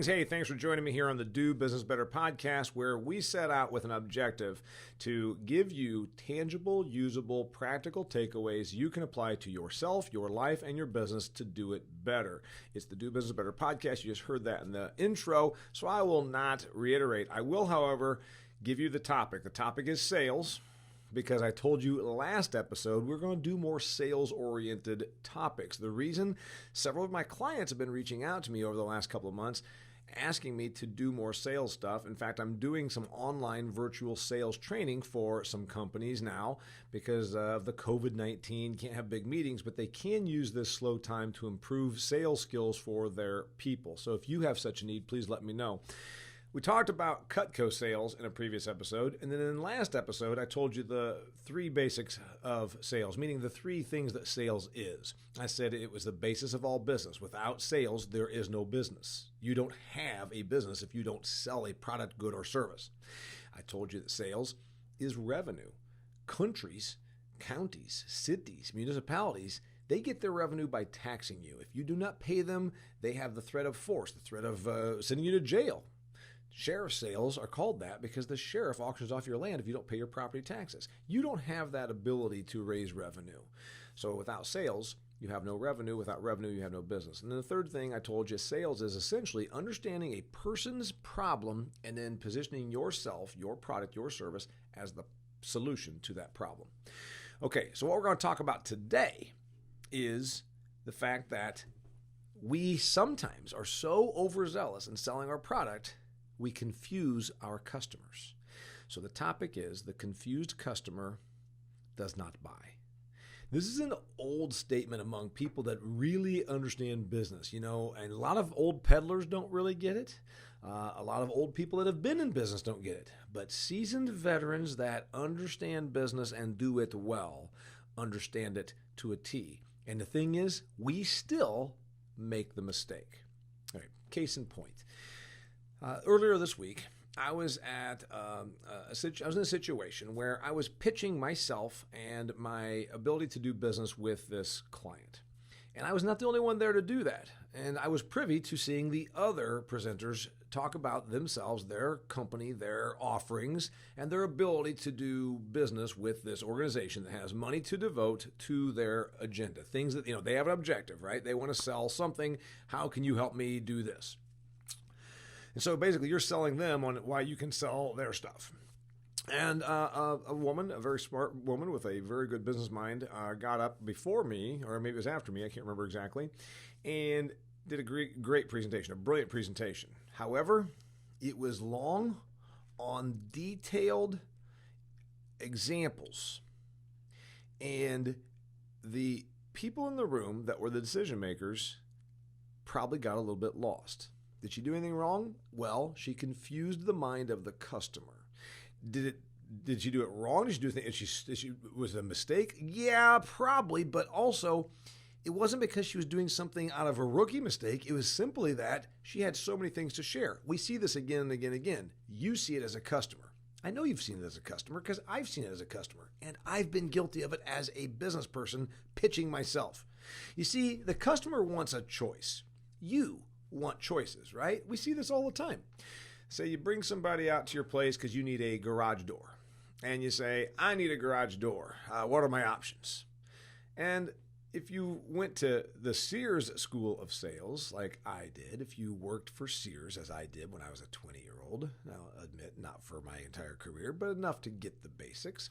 Greetings. Hey, thanks for joining me here on the Do Business Better podcast, where we set out with an objective to give you tangible, usable, practical takeaways you can apply to yourself, your life, and your business to do it better. It's the Do Business Better podcast. You just heard that in the intro, so I will not reiterate. I will, however, give you the topic. The topic is sales, because I told you last episode we're going to do more sales-oriented topics. The reason several of my clients have been reaching out to me over the last couple of months asking me to do more sales stuff. In fact, I'm doing some online virtual sales training for some companies now because of the COVID-19. Can't have big meetings, but they can use this slow time to improve sales skills for their people. So if you have such a need, please let me know. We talked about Cutco sales in a previous episode, and then in the last episode, I told you the three basics of sales, meaning the three things that sales is. I said it was the basis of all business. Without sales, there is no business. You don't have a business if you don't sell a product, good, or service. I told you that sales is revenue. Countries, counties, cities, municipalities, they get their revenue by taxing you. If you do not pay them, they have the threat of force, the threat of sending you to jail. Sheriff sales are called that because the sheriff auctions off your land if you don't pay your property taxes. You don't have that ability to raise revenue. So without sales, you have no revenue. Without revenue, you have no business. And then the third thing I told you, sales is essentially understanding a person's problem and then positioning yourself, your product, your service as the solution to that problem. Okay, so what we're going to talk about today is the fact that we sometimes are so overzealous in selling our product we confuse our customers. So the topic is the confused customer does not buy. This is an old statement among people that really understand business, and a lot of old peddlers don't really get it. A lot of old people that have been in business don't get it. But seasoned veterans that understand business and do it well understand it to a T. And the thing is, we still make the mistake. All right, case in point. Earlier this week, I was at I was in a situation where I was pitching myself and my ability to do business with this client. And I was not the only one there to do that. And I was privy to seeing the other presenters talk about themselves, their company, their offerings, and their ability to do business with this organization that has money to devote to their agenda. Things that, they have an objective, right? They want to sell something. How can you help me do this? And so basically you're selling them on why you can sell their stuff. And a woman, a very smart woman with a very good business mind, got up before me, or maybe it was after me, I can't remember exactly, and did a great presentation, a brilliant presentation. However, it was long on detailed examples. And the people in the room that were the decision makers probably got a little bit lost. Did she do anything wrong? Well, she confused the mind of the customer. Did she do it wrong? Did she do anything? Was it a mistake? Yeah, probably. But also, it wasn't because she was doing something out of a rookie mistake. It was simply that she had so many things to share. We see this again and again and again. You see it as a customer. I know you've seen it as a customer because I've seen it as a customer. And I've been guilty of it as a business person pitching myself. You see, the customer wants a choice. You want choices, right? We see this all the time. Say you bring somebody out to your place because you need a garage door. And you say, I need a garage door. What are my options? And if you went to the Sears School of Sales, like I did, if you worked for Sears, as I did when I was a 20-year-old, I'll admit not for my entire career, but enough to get the basics,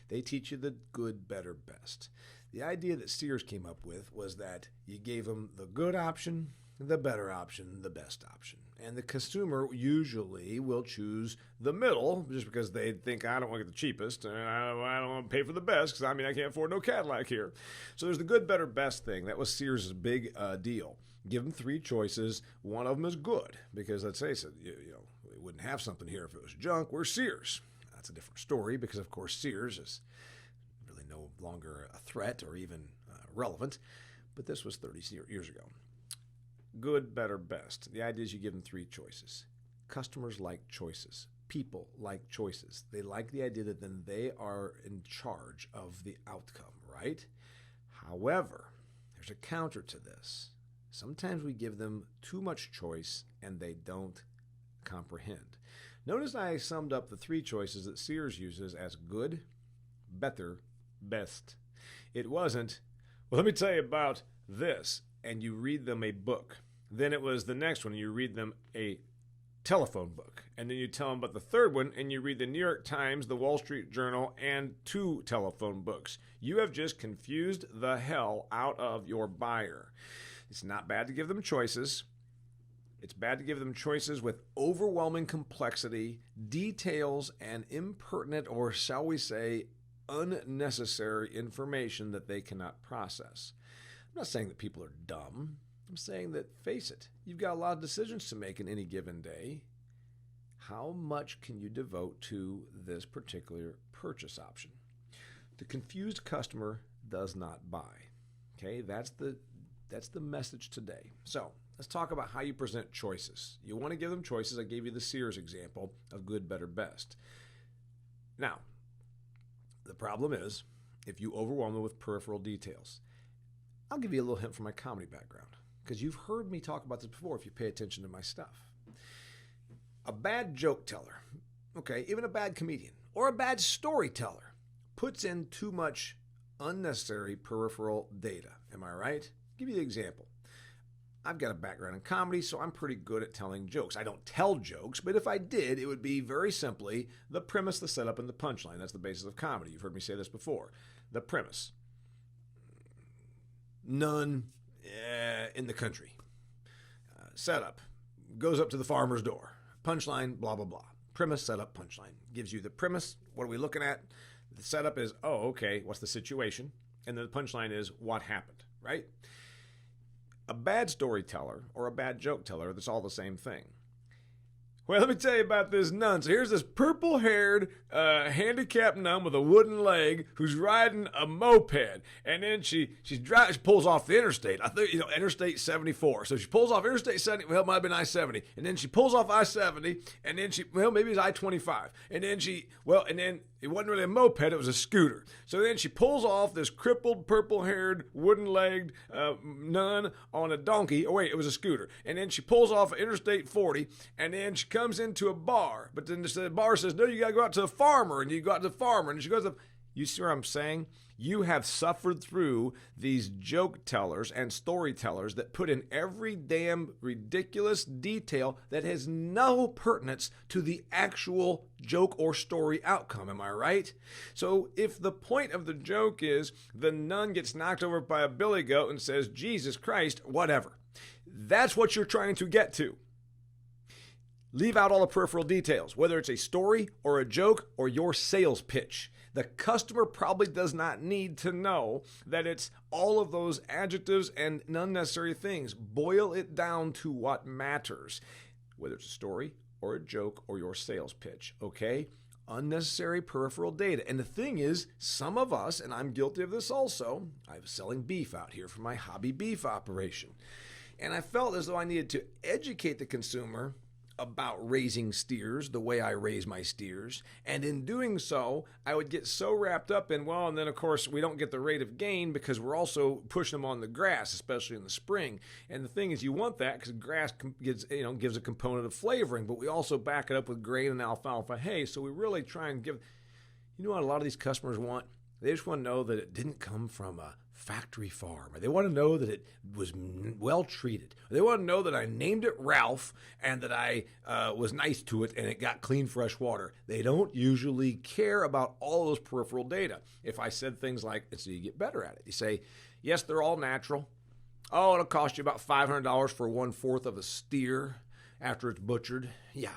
they teach you the good, better, best. The idea that Sears came up with was that you gave them the good option, the better option, the best option. And the consumer usually will choose the middle just because they think, I don't want to get the cheapest and I don't want to pay for the best because, I can't afford no Cadillac here. So there's the good, better, best thing. That was Sears' big deal. Give them three choices. One of them is good because, let's face it, we wouldn't have something here if it was junk. We're Sears. That's a different story because, of course, Sears is really no longer a threat or even relevant. But this was 30 years ago. Good, better, best. The idea is you give them three choices. Customers like choices. People like choices. They like the idea that then they are in charge of the outcome, right? However, there's a counter to this. Sometimes we give them too much choice and they don't comprehend. Notice I summed up the 3 choices that Sears uses as good, better, best. It wasn't, well, let me tell you about this, and you read them a book. Then it was the next one, you read them a telephone book. And then you tell them about the third one, and you read the New York Times, the Wall Street Journal, and 2 telephone books. You have just confused the hell out of your buyer. It's not bad to give them choices. It's bad to give them choices with overwhelming complexity, details, and impertinent, or shall we say, unnecessary information that they cannot process. I'm not saying that people are dumb. I'm saying that, face it, you've got a lot of decisions to make in any given day. How much can you devote to this particular purchase option? The confused customer does not buy. Okay, that's the message today. So let's talk about how you present choices. You want to give them choices. I gave you the Sears example of good, better, best. Now, the problem is if you overwhelm them with peripheral details. I'll give you a little hint from my comedy background, because you've heard me talk about this before if you pay attention to my stuff. A bad joke teller, okay, even a bad comedian, or a bad storyteller puts in too much unnecessary peripheral data. Am I right? I'll give you an example. I've got a background in comedy, so I'm pretty good at telling jokes. I don't tell jokes, but if I did, it would be very simply the premise, the setup, and the punchline. That's the basis of comedy. You've heard me say this before. The premise. None in the country. Setup. Goes up to the farmer's door. Punchline, blah, blah, blah. Premise, setup, punchline. Gives you the premise. What are we looking at? The setup is, oh, okay, what's the situation? And the punchline is, what happened, right? A bad storyteller or a bad joke teller, that's all the same thing. Well, let me tell you about this nun. So here's this purple-haired, handicapped nun with a wooden leg who's riding a moped, and then she pulls off the interstate. I think Interstate 74. So she pulls off Interstate 70. Well, it might have been I-70, and then she pulls off I-70, and then maybe it's I-25, and then it wasn't really a moped, it was a scooter. So then she pulls off this crippled, purple-haired, wooden-legged nun on a donkey. Oh, wait, it was a scooter. And then she pulls off Interstate 40, and then she comes into a bar. But then the bar says, no, you got to go out to the farmer. And you go out to the farmer, and she goes to... You see what I'm saying? You have suffered through these joke tellers and storytellers that put in every damn ridiculous detail that has no pertinence to the actual joke or story outcome. Am I right? So if the point of the joke is the nun gets knocked over by a billy goat and says, Jesus Christ, whatever. That's what you're trying to get to. Leave out all the peripheral details, whether it's a story or a joke or your sales pitch. The customer probably does not need to know that it's all of those adjectives and unnecessary things. Boil it down to what matters, whether it's a story or a joke or your sales pitch, okay? Unnecessary peripheral data. And the thing is, some of us, and I'm guilty of this also, I was selling beef out here for my hobby beef operation. And I felt as though I needed to educate the consumer about raising steers the way I raise my steers. And in doing so, I would get so wrapped up in, well, and then of course we don't get the rate of gain because we're also pushing them on the grass, especially in the spring. And the thing is, you want that because grass gives a component of flavoring, but we also back it up with grain and alfalfa hay. So we really try and give, you know what a lot of these customers want? They just want to know that it didn't come from a factory farm. Or they want to know that it was well treated. Or they want to know that I named it Ralph and that I was nice to it and it got clean, fresh water. They don't usually care about all those peripheral data. If I said things like, so you get better at it. You say, yes, they're all natural. Oh, it'll cost you about $500 for 1/4 of a steer after it's butchered. Yeah.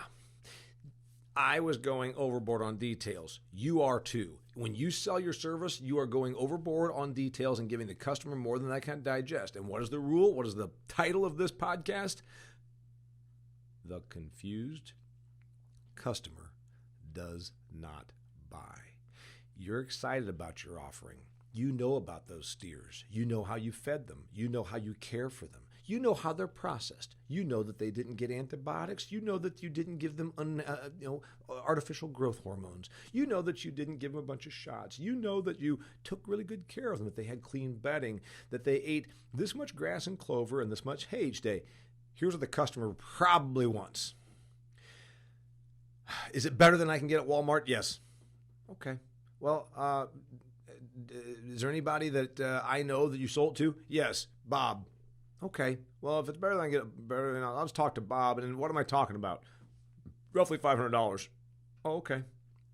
I was going overboard on details. You are too. When you sell your service, you are going overboard on details and giving the customer more than they can digest. And what is the rule? What is the title of this podcast? The confused customer does not buy. You're excited about your offering. You know about those steers. You know how you fed them. You know how you care for them. You know how they're processed. You know that they didn't get antibiotics. You know that you didn't give them artificial growth hormones. You know that you didn't give them a bunch of shots. You know that you took really good care of them, that they had clean bedding, that they ate this much grass and clover and this much hay each day. Here's what the customer probably wants. Is it better than I can get at Walmart? Yes. Okay. Well, is there anybody that I know that you sold to? Yes, Bob. Okay. Well, if it's better than I can get better, then I'll just talk to Bob. And what am I talking about? Roughly $500. Oh, okay.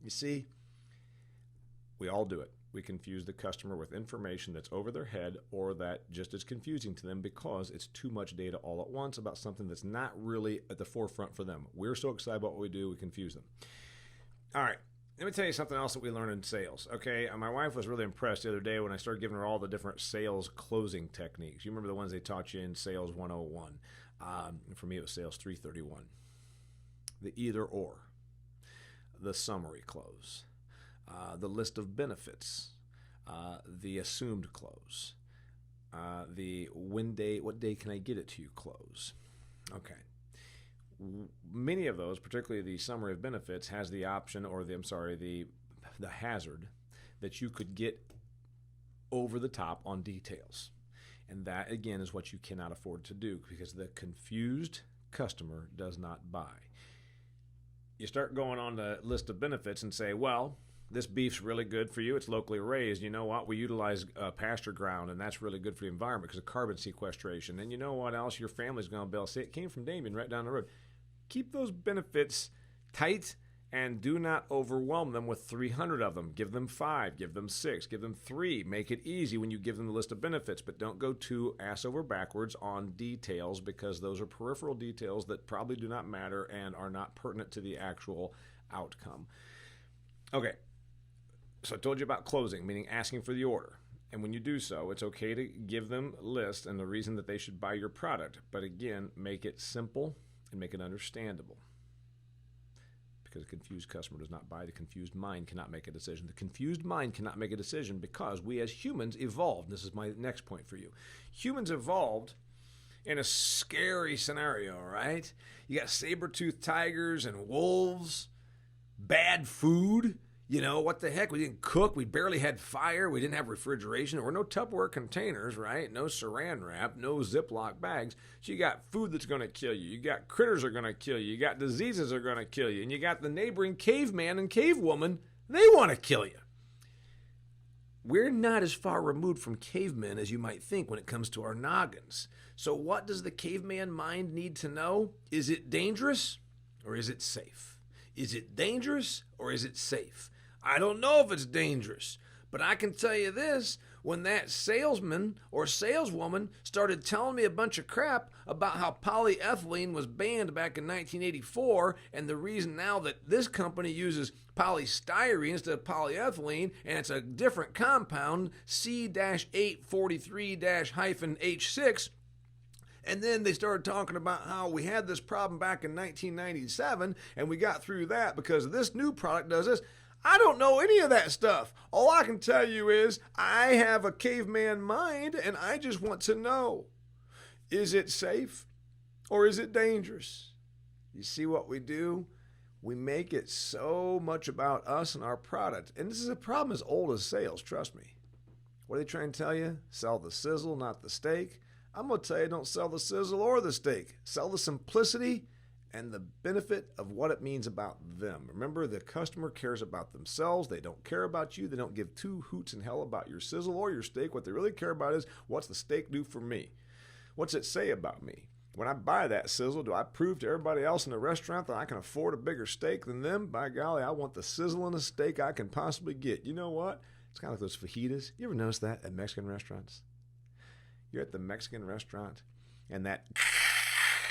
You see, we all do it. We confuse the customer with information that's over their head or that just is confusing to them because it's too much data all at once about something that's not really at the forefront for them. We're so excited about what we do, we confuse them. All right. Let me tell you something else that we learned in sales, okay? My wife was really impressed the other day when I started giving her all the different sales closing techniques. You remember the ones they taught you in Sales 101. For me, it was Sales 331. The either or, the summary close, the list of benefits, the assumed close, the what day can I get it to you close. Okay. Many of those, particularly the summary of benefits, has the option or the hazard that you could get over the top on details. And that, again, is what you cannot afford to do because the confused customer does not buy. You start going on the list of benefits and say, well, this beef's really good for you. It's locally raised. You know what? We utilize pasture ground, and that's really good for the environment because of carbon sequestration. And you know what else? Your family's going to be able to say it came from Damian right down the road. Keep those benefits tight and do not overwhelm them with 300 of them. Give them 5, give them 6, give them 3. Make it easy when you give them the list of benefits, but don't go too ass over backwards on details because those are peripheral details that probably do not matter and are not pertinent to the actual outcome. Okay. So I told you about closing, meaning asking for the order. And when you do so, it's okay to give them a list and the reason that they should buy your product. But again, make it simple and make it understandable. Because a confused customer does not buy. The confused mind cannot make a decision. The confused mind cannot make a decision because we as humans evolved. This is my next point for you. Humans evolved in a scary scenario, right? You got saber-toothed tigers and wolves, bad food. You know, what the heck? We didn't cook. We barely had fire. We didn't have refrigeration. There were no Tupperware containers, right? No saran wrap, no Ziploc bags. So you got food that's going to kill you. You got critters that are going to kill you. You got diseases that are going to kill you. And you got the neighboring caveman and cavewoman. They want to kill you. We're not as far removed from cavemen as you might think when it comes to our noggins. So what does the caveman mind need to know? Is it dangerous or is it safe? Is it dangerous or is it safe? I don't know if it's dangerous, but I can tell you this, when that salesman or saleswoman started telling me a bunch of crap about how polyethylene was banned back in 1984, and the reason now that this company uses polystyrene instead of polyethylene, and it's a different compound, C-843-H6, and then they started talking about how we had this problem back in 1997, and we got through that because this new product does this. I don't know any of that stuff. All I can tell you is I have a caveman mind, and I just want to know, is it safe or is it dangerous? You see what we do? We make it so much about us and our product. And this is a problem as old as sales, trust me. What are they trying to tell you? Sell the sizzle, not the steak. I'm going to tell you, don't sell the sizzle or the steak. Sell the simplicity and the benefit of what it means about them. Remember, the customer cares about themselves. They don't care about you. They don't give two hoots in hell about your sizzle or your steak. What they really care about is, what's the steak do for me? What's it say about me? When I buy that sizzle, do I prove to everybody else in the restaurant that I can afford a bigger steak than them? By golly, I want the sizzle and the steak I can possibly get. You know what? It's kind of like those fajitas. You ever notice that at Mexican restaurants? You're at the Mexican restaurant, and that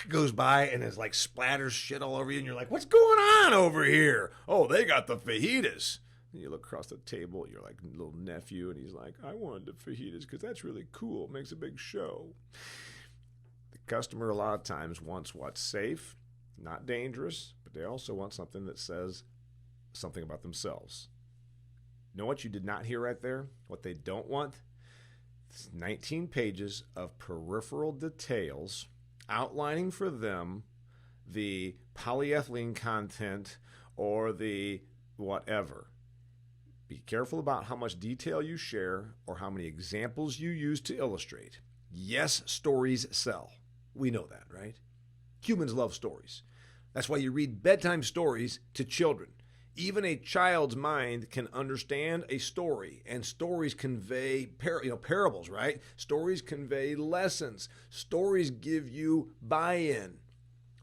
goes by and it's like splatters shit all over you, and you're like, what's going on over here? Oh, they got the fajitas. And you look across the table, you're like little nephew, and he's like, I wanted the fajitas because that's really cool. It makes a big show. The customer a lot of times wants what's safe, not dangerous, but they also want something that says something about themselves. Know what you did not hear right there? What they don't want? It's 19 pages of peripheral details outlining for them the polyethylene content or the whatever. Be careful about how much detail you share or how many examples you use to illustrate. Yes, stories sell. We know that, right? Humans love stories. That's why you read bedtime stories to children. Even a child's mind can understand a story, and stories convey parables, right? Stories convey lessons. Stories give you buy-in.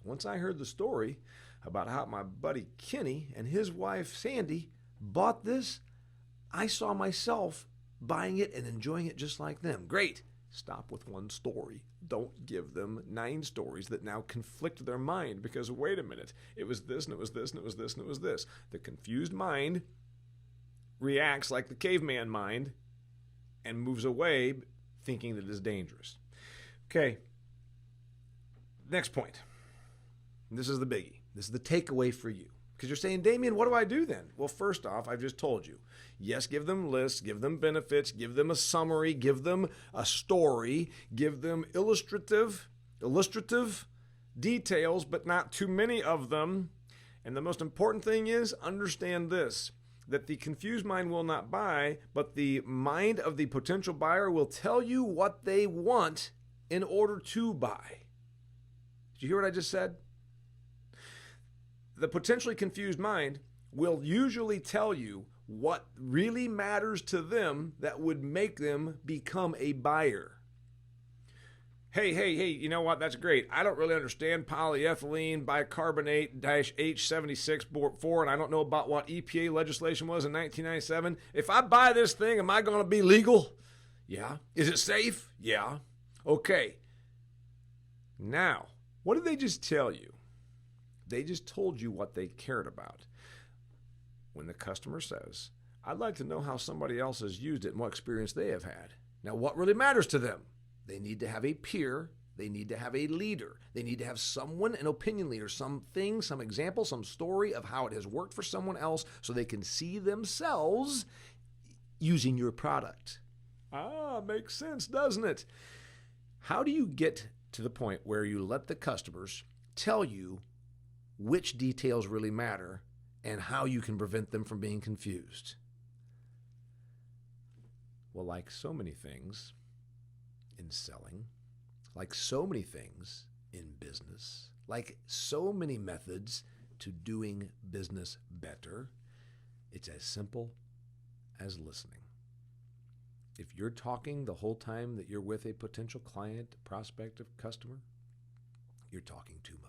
Once I heard the story about how my buddy Kenny and his wife Sandy bought this, I saw myself buying it and enjoying it just like them. Great. Stop with one story. Don't give them 9 stories that now conflict their mind because, wait a minute, it was this and it was this and it was this and it was this. The confused mind reacts like the caveman mind and moves away thinking that it is dangerous. Okay, next point. This is the biggie. This is the takeaway for you. Because you're saying, Damian, what do I do then? Well, first off, I've just told you. Yes, give them lists, give them benefits, give them a summary, give them a story, give them illustrative details, but not too many of them. And the most important thing is, understand this, that the confused mind will not buy, but the mind of the potential buyer will tell you what they want in order to buy. Did you hear what I just said? The potentially confused mind will usually tell you what really matters to them that would make them become a buyer. Hey, you know what? That's great. I don't really understand polyethylene bicarbonate-H76.4, and I don't know about what EPA legislation was in 1997. If I buy this thing, am I going to be legal? Yeah. Is it safe? Yeah. Okay. Now, what did they just tell you? They just told you what they cared about. When the customer says, I'd like to know how somebody else has used it and what experience they have had. Now, what really matters to them? They need to have a peer. They need to have a leader. They need to have someone, an opinion leader, something, some example, some story of how it has worked for someone else so they can see themselves using your product. Makes sense, doesn't it? How do you get to the point where you let the customers tell you which details really matter and how you can prevent them from being confused? Well, like so many things in selling, like so many things in business, like so many methods to doing business better, it's as simple as listening. If you're talking the whole time that you're with a potential client, prospective customer, you're talking too much.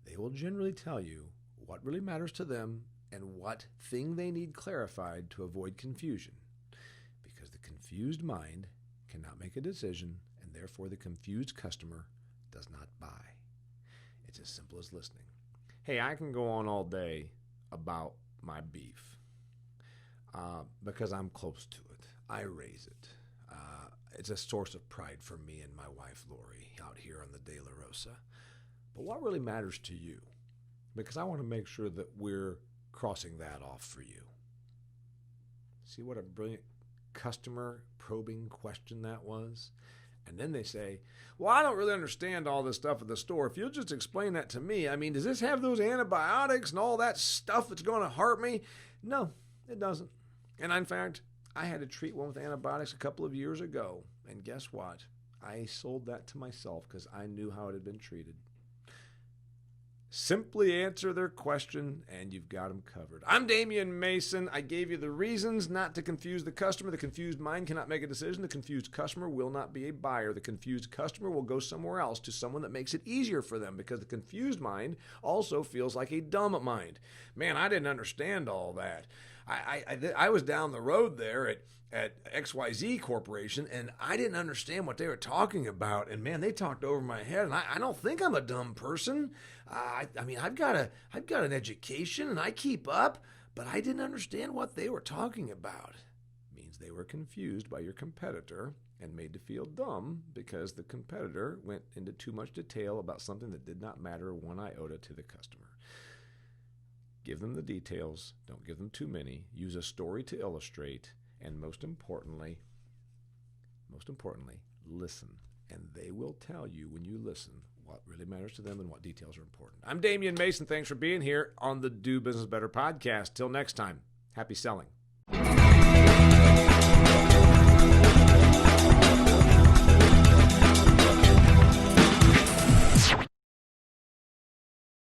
They will generally tell you what really matters to them and what thing they need clarified to avoid confusion. Because the confused mind cannot make a decision, and therefore the confused customer does not buy. It's as simple as listening. Hey, I can go on all day about my beef because I'm close to it. I raise it. It's a source of pride for me and my wife, Lori, out here on the De La Rosa. But what really matters to you? Because I want to make sure that we're crossing that off for you. See what a brilliant customer probing question that was? And then they say, well, I don't really understand all this stuff at the store. If you'll just explain that to me, I mean, does this have those antibiotics and all that stuff that's going to hurt me? No, it doesn't. And in fact, I had to treat one with antibiotics a couple of years ago. And guess what? I sold that to myself because I knew how it had been treated. Simply answer their question and you've got them covered. I'm Damian Mason. I gave you the reasons not to confuse the customer. The confused mind cannot make a decision. The confused customer will not be a buyer. The confused customer will go somewhere else to someone that makes it easier for them because the confused mind also feels like a dumb mind. Man, I didn't understand all that. I was down the road there at XYZ Corporation, and I didn't understand what they were talking about. And man, they talked over my head, and I don't think I'm a dumb person. I mean, I've got an education, and I keep up, but I didn't understand what they were talking about. It means they were confused by your competitor and made to feel dumb because the competitor went into too much detail about something that did not matter one iota to the customer. Give them the details. Don't give them too many. Use a story to illustrate. And most importantly, most importantly, listen. And they will tell you when you listen what really matters to them and what details are important. I'm Damian Mason. Thanks for being here on the Do Business Better podcast. Till next time, happy selling.